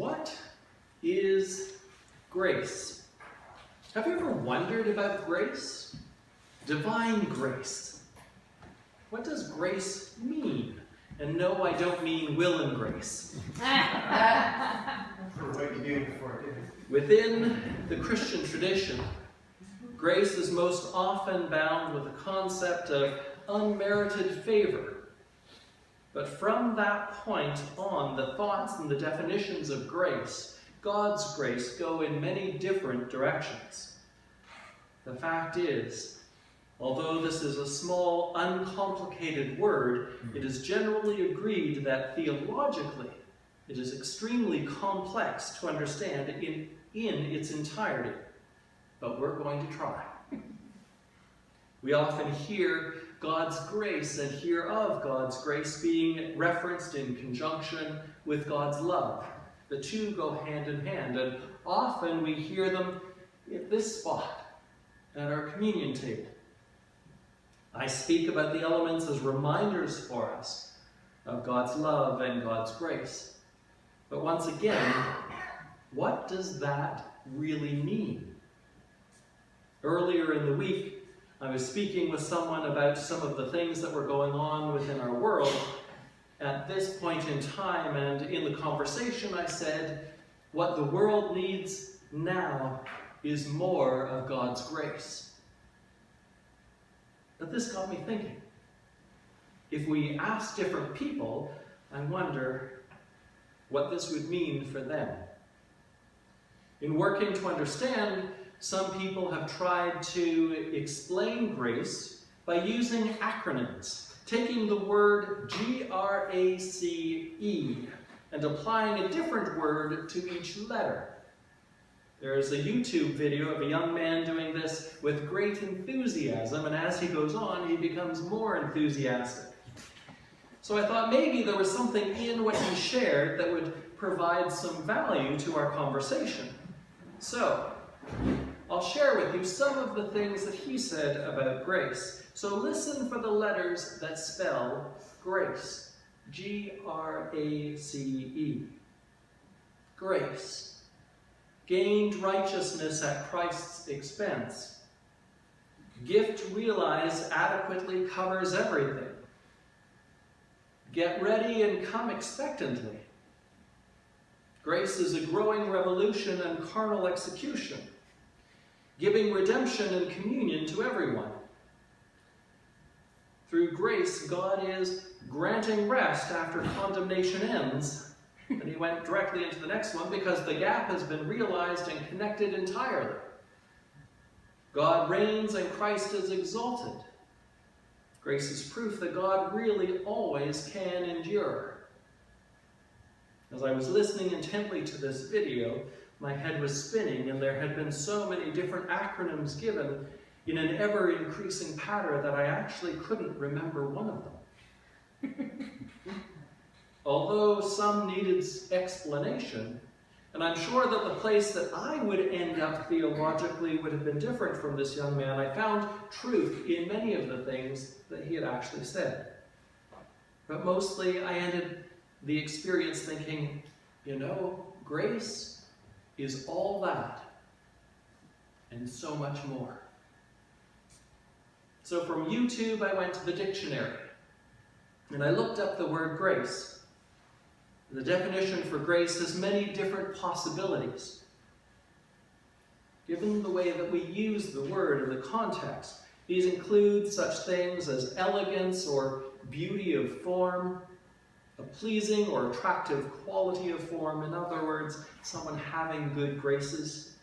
What is grace? Have you ever wondered about grace? Divine grace. What does grace mean? And no, I don't mean will and grace. Within the Christian tradition, grace is most often bound with the concept of unmerited favor. But from that point on, the thoughts and the definitions of grace, God's grace, go in many different directions. The fact is, although this is a small, uncomplicated word, it is generally agreed that theologically it is extremely complex to understand in its entirety. But we're going to try. We often hear God's grace and hear of God's grace being referenced in conjunction with God's love. The two go hand in hand, and often we hear them at this spot, at our communion table. I speak about the elements as reminders for us of God's love and God's grace. But once again, what does that really mean? Earlier in the week, I was speaking with someone about some of the things that were going on within our world at this point in time, and in the conversation I said, what the world needs now is more of God's grace. But this got me thinking. If we ask different people, I wonder what this would mean for them. In working to understand, some people have tried to explain grace by using acronyms, taking the word GRACE and applying a different word to each letter. There's a YouTube video of a young man doing this with great enthusiasm, and as he goes on, he becomes more enthusiastic. So I thought maybe there was something in what he shared that would provide some value to our conversation. So, I'll share with you some of the things that he said about grace. So listen for the letters that spell grace. G-R-A-C-E. Grace. Gained righteousness at Christ's expense. Gift realized adequately covers everything. Get ready and come expectantly. Grace is a growing revolution and carnal execution, giving redemption and communion to everyone. Through grace, God is granting rest after condemnation ends. And he went directly into the next one because the gap has been realized and connected entirely. God reigns and Christ is exalted. Grace is proof that God really always can endure. As I was listening intently to this video, my head was spinning, and there had been so many different acronyms given in an ever-increasing pattern that I actually couldn't remember one of them. Although some needed explanation, and I'm sure that the place that I would end up theologically would have been different from this young man, I found truth in many of the things that he had actually said. But mostly I ended the experience thinking, you know, grace is all that and so much more. So from YouTube, I went to the dictionary and I looked up the word grace. The definition for grace has many different possibilities. Given the way that we use the word in the context, these include such things as elegance or beauty of form, a pleasing or attractive quality of form, in other words, someone having good graces,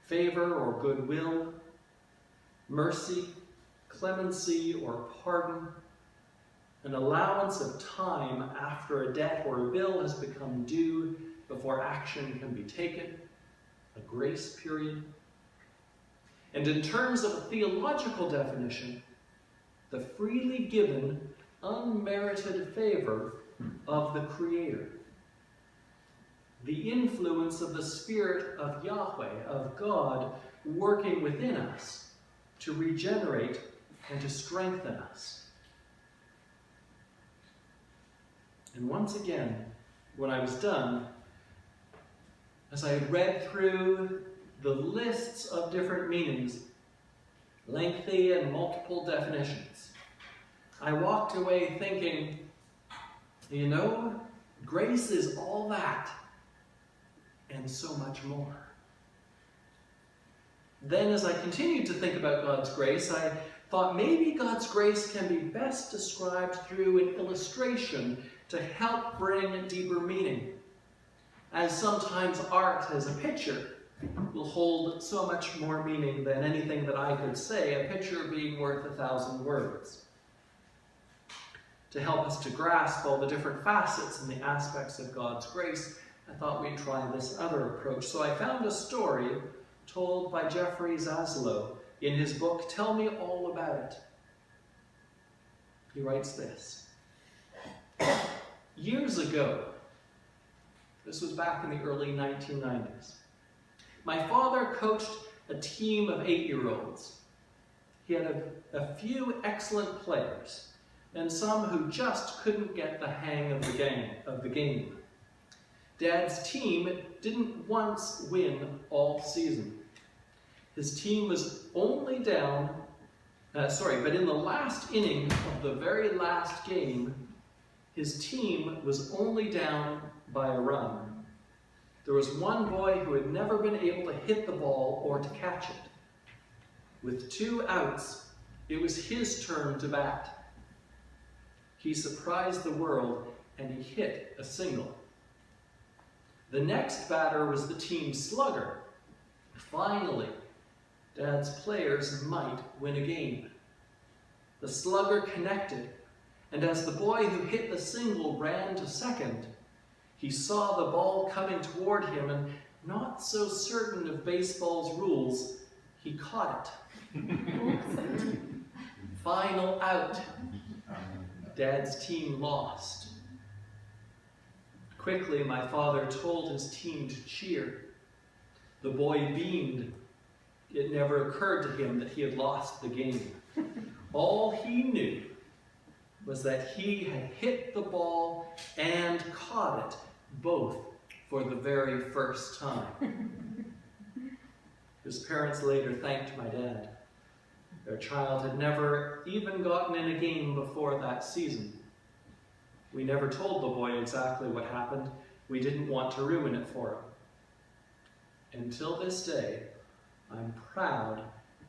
favor or goodwill, mercy, clemency or pardon, an allowance of time after a debt or a bill has become due before action can be taken, a grace period. And in terms of a theological definition, the freely given, unmerited favor of the Creator. The influence of the Spirit of Yahweh, of God, working within us to regenerate and to strengthen us. And once again, when I was done, as I read through the lists of different meanings, lengthy and multiple definitions, I walked away thinking, you know, grace is all that and so much more. Then as I continued to think about God's grace, I thought maybe God's grace can be best described through an illustration to help bring deeper meaning, as sometimes art as a picture will hold so much more meaning than anything that I could say, a picture being worth 1,000 words. To help us to grasp all the different facets and the aspects of God's grace, I thought we'd try this other approach. So I found a story told by Jeffrey Zaslow in his book, Tell Me All About It. He writes this. Years ago, this was back in the early 1990s, my father coached a team of 8-year-olds. He had a few excellent players and some who just couldn't get the hang of the game. Dad's team didn't once win all season. His team was only down, but in the last inning of the very last game, his team was only down by a run. There was one boy who had never been able to hit the ball or to catch it. With 2 outs, it was his turn to bat. He surprised the world and he hit a single. The next batter was the team slugger. Finally, Dad's players might win a game. The slugger connected, and as the boy who hit the single ran to second, he saw the ball coming toward him, and not so certain of baseball's rules, he caught it. Final out. Dad's team lost. Quickly, my father told his team to cheer. The boy beamed. It never occurred to him that he had lost the game. All he knew was that he had hit the ball and caught it, both for the very first time. His parents later thanked my dad. Their child had never even gotten in a game before that season. We never told the boy exactly what happened. We didn't want to ruin it for him. Until this day, I'm proud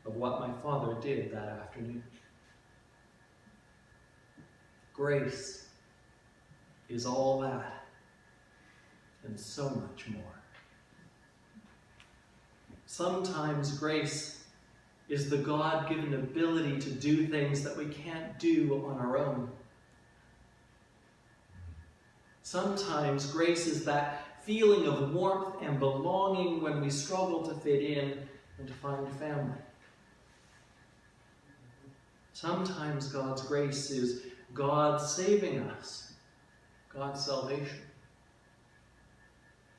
of what my father did that afternoon. Grace is all that and so much more. Sometimes grace is the God-given ability to do things that we can't do on our own. Sometimes grace is that feeling of warmth and belonging when we struggle to fit in and to find family. Sometimes God's grace is God saving us, God's salvation.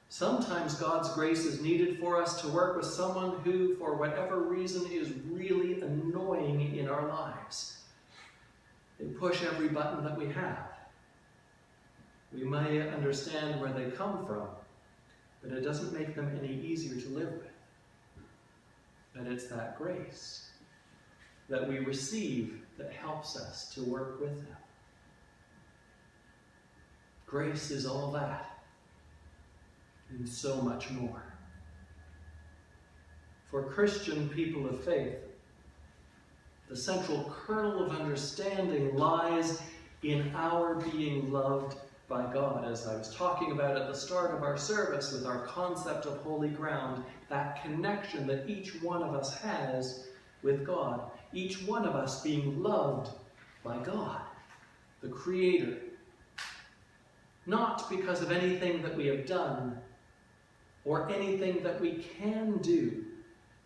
Sometimes God's grace is needed for us to work with someone who, for whatever reason, is really annoying in our lives. They push every button that we have. We may understand where they come from, but it doesn't make them any easier to live with. But it's that grace that we receive that helps us to work with them. Grace is all that and so much more. For Christian people of faith, the central kernel of understanding lies in our being loved by God, as I was talking about at the start of our service with our concept of holy ground, that connection that each one of us has with God, each one of us being loved by God, the Creator, not because of anything that we have done or anything that we can do,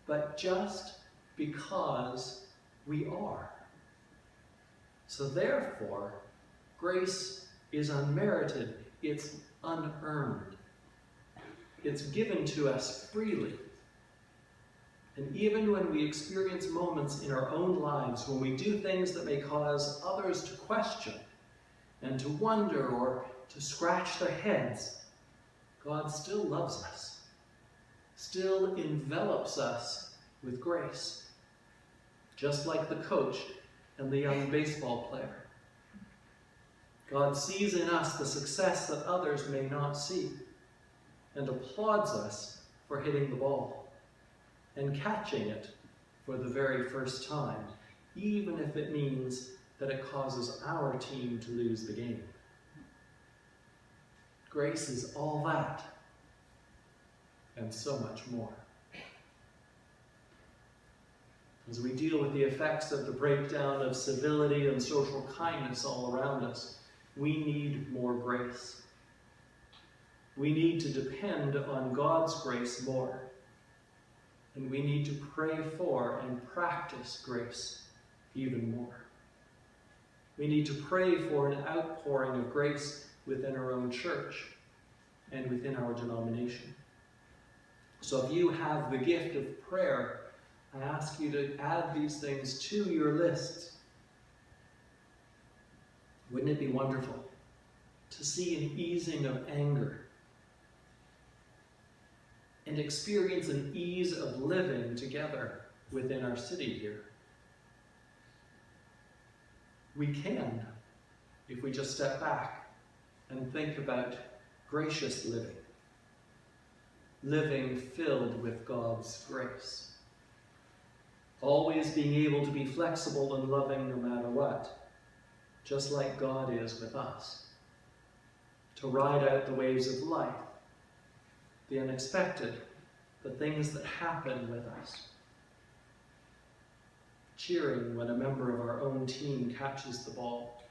but just because we are. So therefore, grace is unmerited, it's unearned. It's given to us freely. And even when we experience moments in our own lives when we do things that may cause others to question and to wonder or to scratch their heads, God still loves us. still envelops us with grace, just like the coach and the young baseball player. God sees in us the success that others may not see and applauds us for hitting the ball and catching it for the very first time, even if it means that it causes our team to lose the game. Grace is all that and so much more. As we deal with the effects of the breakdown of civility and social kindness all around us, we need more grace. We need to depend on God's grace more. And we need to pray for and practice grace even more. We need to pray for an outpouring of grace within our own church and within our denomination. So if you have the gift of prayer, I ask you to add these things to your list. Wouldn't it be wonderful to see an easing of anger and experience an ease of living together within our city here? We can, if we just step back and think about gracious living, living filled with God's grace. Always being able to be flexible and loving no matter what, just like God is with us. To ride out the waves of life, the unexpected, the things that happen with us. Cheering when a member of our own team catches the ball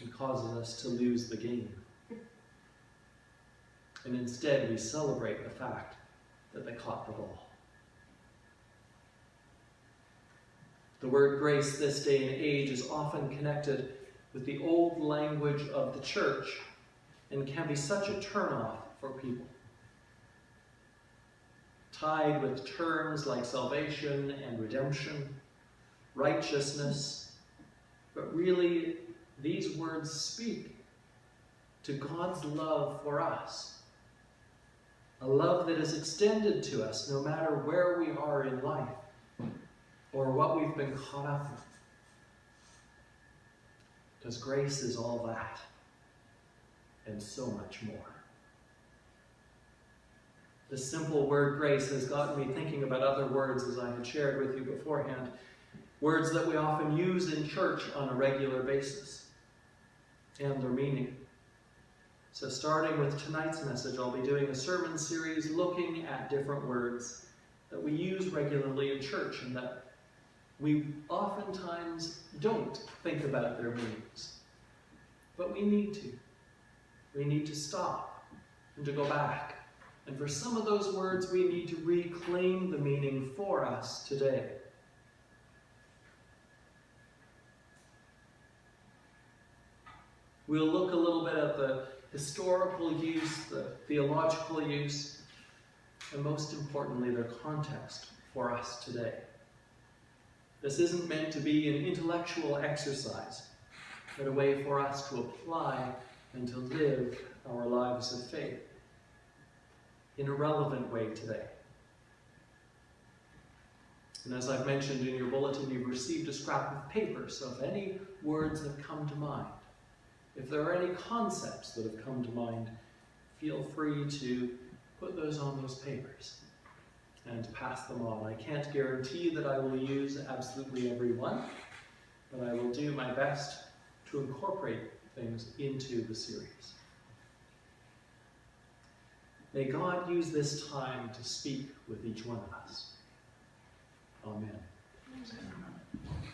and causes us to lose the game. And instead we celebrate the fact that they caught the ball. The word grace this day and age is often connected with the old language of the church and can be such a turnoff for people. Tied with terms like salvation and redemption, righteousness, but really these words speak to God's love for us. A love that is extended to us no matter where we are in life or what we've been caught up in. Because grace is all that and so much more. The simple word grace has gotten me thinking about other words, as I had shared with you beforehand, words that we often use in church on a regular basis and their meaning. So starting with tonight's message, I'll be doing a sermon series looking at different words that we use regularly in church and that we oftentimes don't think about their meanings. But we need to. We need to stop and to go back. And for some of those words, we need to reclaim the meaning for us today. We'll look a little bit at the historical use, the theological use, and most importantly, their context for us today. This isn't meant to be an intellectual exercise, but a way for us to apply and to live our lives of faith in a relevant way today. And as I've mentioned in your bulletin, you've received a scrap of paper, so if any words have come to mind, if there are any concepts that have come to mind, feel free to put those on those papers and pass them on. I can't guarantee that I will use absolutely every one, but I will do my best to incorporate things into the series. May God use this time to speak with each one of us. Amen. Amen.